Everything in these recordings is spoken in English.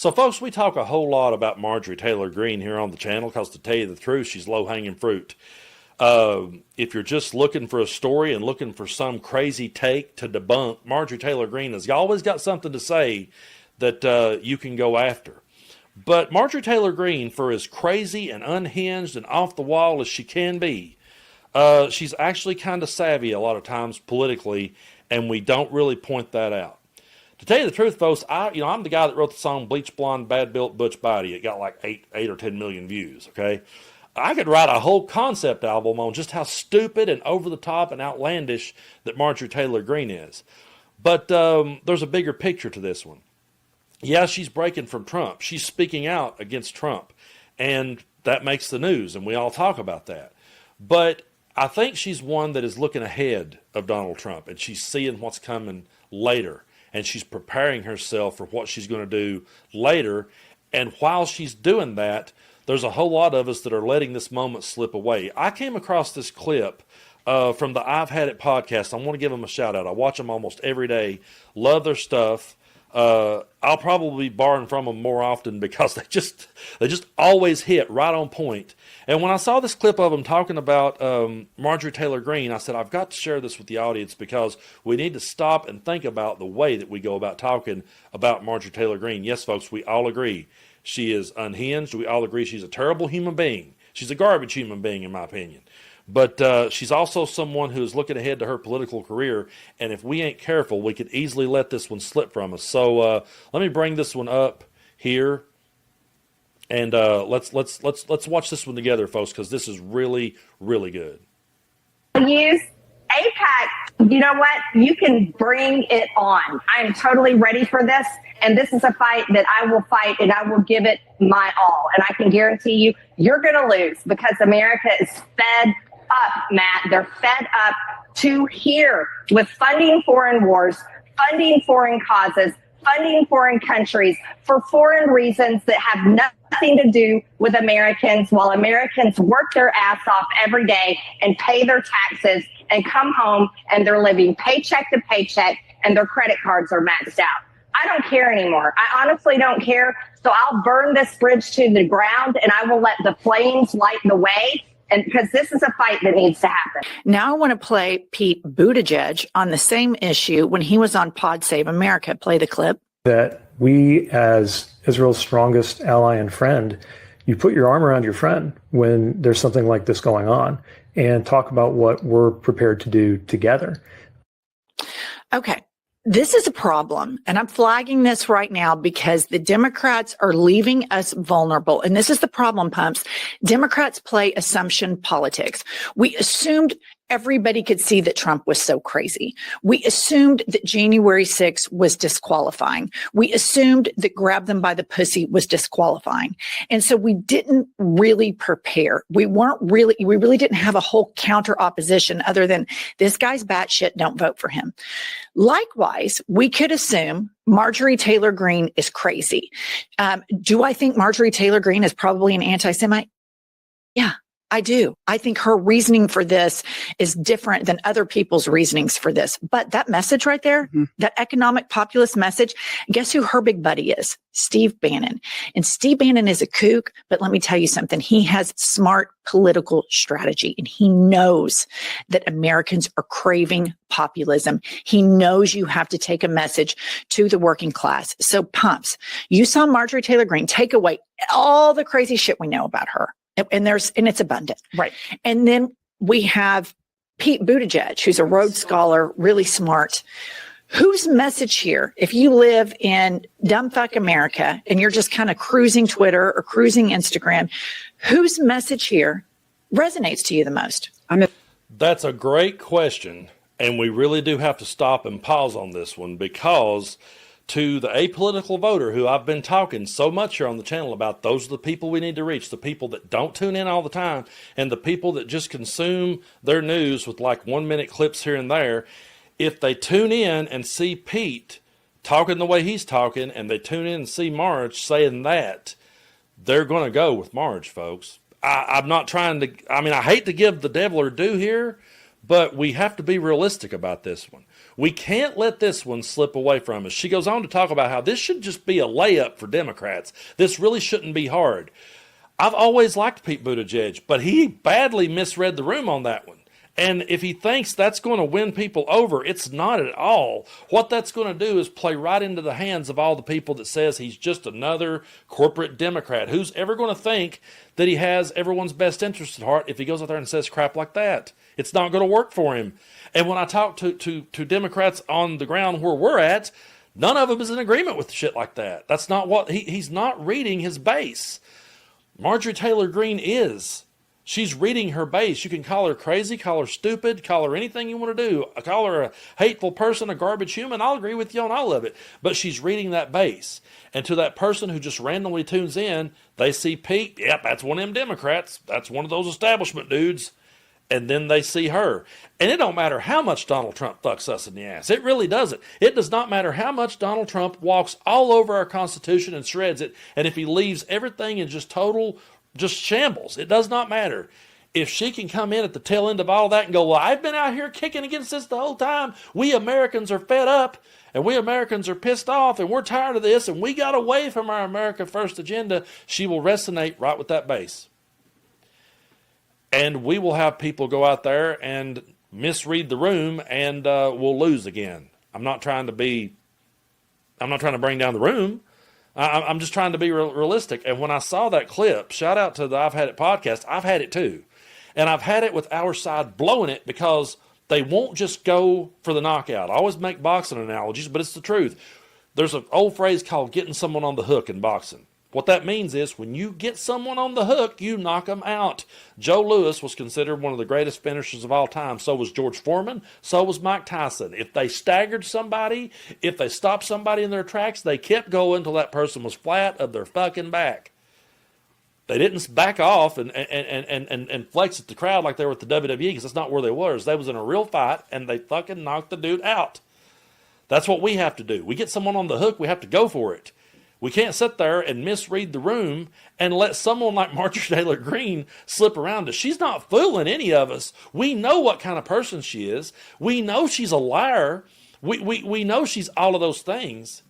So, folks, we talk a whole lot about Marjorie Taylor Greene here on the channel because, to tell you the truth, she's low-hanging fruit. If you're just looking for a story and looking for some crazy take to debunk, Marjorie Taylor Greene has always got something to say that you can go after. But Marjorie Taylor Greene, for as crazy and unhinged and off the wall as she can be, she's actually kind of savvy a lot of times politically, and we don't really point that out. To tell you the truth, folks, I'm the guy that wrote the song "Bleach Blonde, Bad Built, Butch Body." It got like 8 or 10 million views. Okay, I could write a whole concept album on just how stupid and over the top and outlandish that Marjorie Taylor Greene is. But there's a bigger picture to this one. Yeah, she's breaking from Trump. She's speaking out against Trump, and that makes the news, and we all talk about that. But I think she's one that is looking ahead of Donald Trump, and she's seeing what's coming later, and she's preparing herself for what she's going to do later. And while she's doing that, there's a whole lot of us that are letting this moment slip away. I came across this clip from the IHIT podcast. I want to give them a shout out. I watch them almost every day. Love their stuff. I'll probably be borrowing from them more often because they just always hit right on point. And when I saw this clip of them talking about Marjorie Taylor Greene, I said, I've got to share this with the audience because we need to stop and think about the way that we go about talking about Marjorie Taylor Greene. Yes, folks, we all agree she is unhinged. We all agree she's a terrible human being. She's a garbage human being, in my opinion. But she's also someone who's looking ahead to her political career, and if we ain't careful, we could easily let this one slip from us. So let me bring this one up here, and let's watch this one together, folks, because this is really, really good. Use AIPAC. You know what? You can bring it on. I am totally ready for this, and this is a fight that I will fight, and I will give it my all. And I can guarantee you, you're going to lose because America is fed up, Matt. They're fed up to here with funding foreign wars, funding foreign causes, funding foreign countries for foreign reasons that have nothing to do with Americans, while Americans work their ass off every day and pay their taxes and come home and they're living paycheck to paycheck and their credit cards are maxed out. I don't care anymore. I honestly don't care. So I'll burn this bridge to the ground and I will let the flames light the way. And because this is a fight that needs to happen. Now I want to play Pete Buttigieg on the same issue when he was on Pod Save America. Play the clip. That we, as Israel's strongest ally and friend, you put your arm around your friend when there's something like this going on and talk about what we're prepared to do together. Okay. This is a problem, and I'm flagging this right now because the Democrats are leaving us vulnerable. And this is the problem, Pumps. Democrats play assumption politics. We assumed everybody could see that Trump was so crazy. We assumed that January 6th was disqualifying. We assumed that grab them by the pussy was disqualifying. And so we didn't really prepare. We really didn't have a whole counter opposition other than this guy's batshit, don't vote for him. Likewise, we could assume Marjorie Taylor Greene is crazy. Do I think Marjorie Taylor Greene is probably an anti-Semite? Yeah. I do. I think her reasoning for this is different than other people's reasonings for this. But that message right there, that economic populist message, guess who her big buddy is? Steve Bannon. And Steve Bannon is a kook, but let me tell you something. He has smart political strategy, and he knows that Americans are craving populism. He knows you have to take a message to the working class. So, Pumps, you saw Marjorie Taylor Greene take away all the crazy shit we know about her. And it's abundant. Right. And then we have Pete Buttigieg, who's a Rhodes Scholar, really smart. Whose message here, if you live in dumbfuck America and you're just kind of cruising Twitter or cruising Instagram, whose message here resonates to you the most? That's a great question. And we really do have to stop and pause on this one because to the apolitical voter who I've been talking so much here on the channel about, those are the people we need to reach, the people that don't tune in all the time and the people that just consume their news with like 1 minute clips here and there. If they tune in and see Pete talking the way he's talking and they tune in and see Marge saying that, they're going to go with Marge, folks. I'm not trying to, I hate to give the devil her due here, but we have to be realistic about this one. We can't let this one slip away from us. She goes on to talk about how this should just be a layup for Democrats. This really shouldn't be hard. I've always liked Pete Buttigieg, but he badly misread the room on that one. And if he thinks that's going to win people over, it's not at all. What that's going to do is play right into the hands of all the people that says he's just another corporate Democrat. Who's ever going to think that he has everyone's best interest at heart if he goes out there and says crap like that? It's not going to work for him. And when I talk to Democrats on the ground where we're at, none of them is in agreement with shit like that. That's not what he's not reading his base. Marjorie Taylor Greene is. She's reading her base. You can call her crazy, call her stupid, call her anything you want to do. Call her a hateful person, a garbage human. I'll agree with you on all of it. But she's reading that base. And to that person who just randomly tunes in, they see Pete. Yep, that's one of them Democrats. That's one of those establishment dudes. And then they see her. And it don't matter how much Donald Trump fucks us in the ass. It really doesn't. It does not matter how much Donald Trump walks all over our Constitution and shreds it. And if he leaves everything in just shambles, it does not matter. If she can come in at the tail end of all that and go, well, I've been out here kicking against this the whole time. We Americans are fed up and we Americans are pissed off and we're tired of this and we got away from our America First agenda, she will resonate right with that base. And we will have people go out there and misread the room and we'll lose again. I'm not trying to bring down the room. I'm just trying to be realistic. And when I saw that clip, shout out to the I've Had It podcast, I've had it too. And I've had it with our side blowing it because they won't just go for the knockout. I always make boxing analogies, but it's the truth. There's an old phrase called getting someone on the hook in boxing. What that means is when you get someone on the hook, you knock them out. Joe Louis was considered one of the greatest finishers of all time. So was George Foreman. So was Mike Tyson. If they staggered somebody, if they stopped somebody in their tracks, they kept going until that person was flat of their fucking back. They didn't back off and flex at the crowd like they were at the WWE because that's not where they were. They was in a real fight and they fucking knocked the dude out. That's what we have to do. We get someone on the hook, we have to go for it. We can't sit there and misread the room and let someone like Marjorie Taylor Greene slip around us. She's not fooling any of us. We know what kind of person she is. We know she's a liar. We know she's all of those things.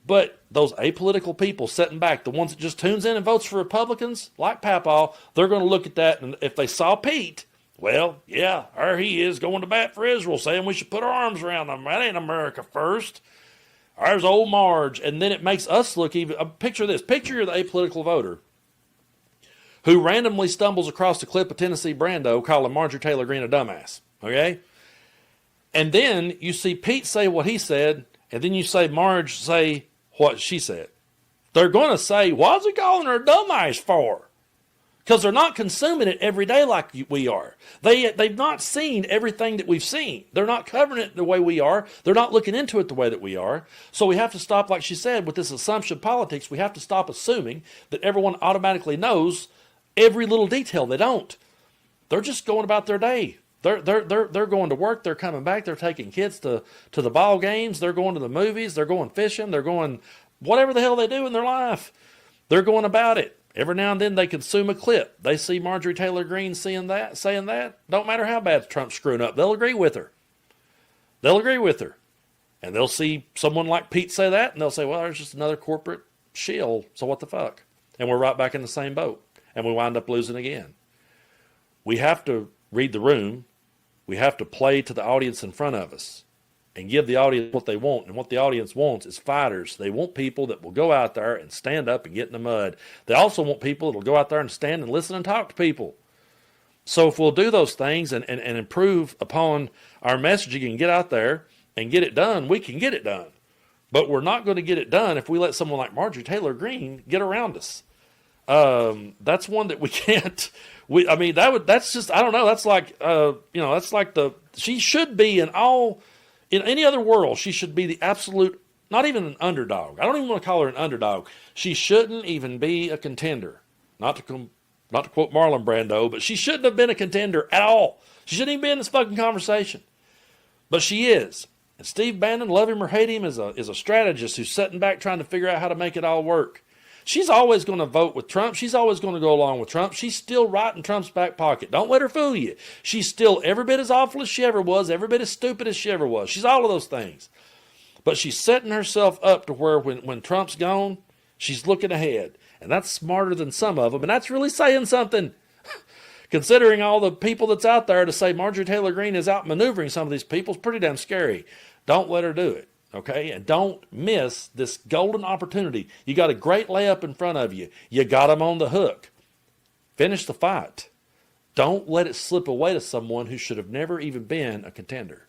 But those apolitical people sitting back, the ones that just tunes in and votes for Republicans, like Papaw, they're going to look at that, and if they saw Pete, well, yeah, there he is going to bat for Israel, saying we should put our arms around them. That ain't America first. There's old Marge. And then it makes us look even. Picture this. Picture you're the apolitical voter who randomly stumbles across a clip of Tennessee Brando calling Marjorie Taylor Greene a dumbass. Okay? And then you see Pete say what he said, and then you say Marge say what she said. They're going to say, why's he calling her a dumbass for? Because they're not consuming it every day like we are. They've not seen everything that we've seen. They're not covering it the way we are. They're not looking into it the way that we are. So we have to stop, like she said, with this assumption politics. We have to stop assuming that everyone automatically knows every little detail. They don't. They're just going about their day. They're going to work. They're coming back. They're taking kids to the ball games. They're going to the movies. They're going fishing. They're going whatever the hell they do in their life. They're going about it. Every now and then they consume a clip. They see Marjorie Taylor Greene saying that. Don't matter how bad Trump's screwing up. They'll agree with her. And they'll see someone like Pete say that, and they'll say, well, there's just another corporate shill, so what the fuck? And we're right back in the same boat. And we wind up losing again. We have to read the room. We have to play to the audience in front of us and give the audience what they want. And what the audience wants is fighters. They want people that will go out there and stand up and get in the mud. They also want people that will go out there and stand and listen and talk to people. So if we'll do those things and improve upon our messaging and get out there and get it done, we can get it done. But we're not going to get it done if we let someone like Marjorie Taylor Greene get around us. That's one that we can't. That's just, I don't know. That's like, that's like she should be in any other world, she should be the absolute, not even an underdog. I don't even want to call her an underdog. She shouldn't even be a contender. Not to quote Marlon Brando, but she shouldn't have been a contender at all. She shouldn't even be in this fucking conversation. But she is. And Steve Bannon, love him or hate him, is a strategist who's sitting back trying to figure out how to make it all work. She's always going to vote with Trump. She's always going to go along with Trump. She's still right in Trump's back pocket. Don't let her fool you. She's still every bit as awful as she ever was, every bit as stupid as she ever was. She's all of those things. But she's setting herself up to where when Trump's gone, she's looking ahead. And that's smarter than some of them. And that's really saying something. Considering all the people that's out there, to say Marjorie Taylor Greene is outmaneuvering some of these people is pretty damn scary. Don't let her do it. Okay, and don't miss this golden opportunity. You got a great layup in front of you. You got them on the hook. Finish the fight. Don't let it slip away to someone who should have never even been a contender.